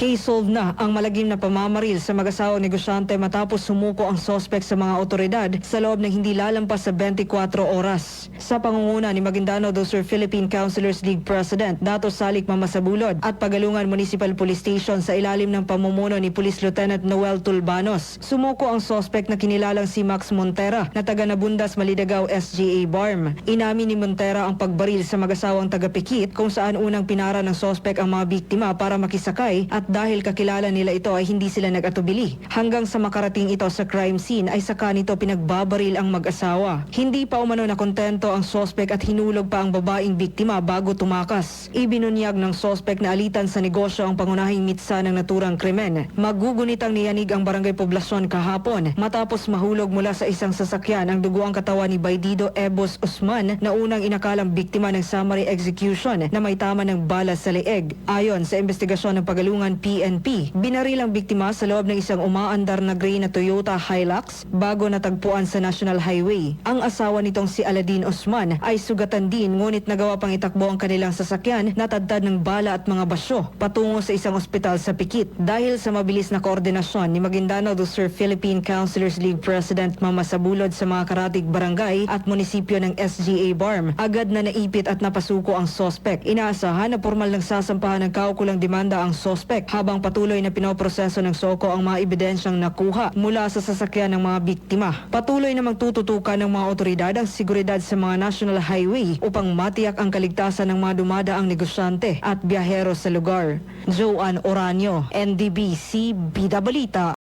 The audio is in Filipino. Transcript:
Case solved na ang malagim na pamamaril sa mag-asawang negosyante matapos sumuko ang sospek sa mga otoridad sa loob ng hindi lalampas sa 24 oras. Sa pangunguna ni Maguindano do Sur Philippine Councilors League President Dato Salik Mamasabulod at Pagalungan Municipal Police Station sa ilalim ng pamumuno ni Police Lieutenant Noel Tulbanos, sumuko ang sospek na kinilalang si Max Montera na taga Nabundas, Malidagaw, SGA Barm. Inamin ni Montera ang pagbaril sa mag-asawang taga-Pikit kung saan unang pinara ng sospek ang mga biktima para makisakay at dahil kakilala nila ito ay hindi sila nag-atubili. Hanggang sa makarating ito sa crime scene ay saka nito pinagbabaril ang mag-asawa. Hindi pa umano na kontento ang sospek at hinulog pa ang babaeng biktima bago tumakas. Ibinunyag ng sospek na alitan sa negosyo ang pangunahing mitsa ng naturang krimen. Magugunitang niyanig ang barangay poblasyon kahapon matapos mahulog mula sa isang sasakyan ang duguang katawan ni Baydido Ebos Usman na unang inakalang biktima ng summary execution na may tama ng bala sa leeg. Ayon sa investigasyon ng Pagalungan PNP, binaril ang biktima sa loob ng isang umaandar na gray na Toyota Hilux bago natagpuan sa National Highway. Ang asawa nitong si Aladin Usman ay sugatan din ngunit nagawa pang itakbo ang kanilang sasakyan na tadtad ng bala at mga basyo patungo sa isang ospital sa Pikit. Dahil sa mabilis na koordinasyon ni Maguindano do Sur Philippine Councilors League President Mamasabulod sa mga karatig barangay at munisipyo ng SGA Barm, agad na naipit at napasuko ang sospek. Inaasahan na formal nagsasampahan ng kaukulang demanda ang sospek habang patuloy na pinoproseso ng SOCO ang mga ebidensyang nakuha mula sa sasakyan ng mga biktima. Patuloy na magtututukan ng mga otoridad ang seguridad sa mga national highway upang matiyak ang kaligtasan ng mga dumadaang negosyante at biyahero sa lugar. Joanne Oranio, NDBC, Bida Balita.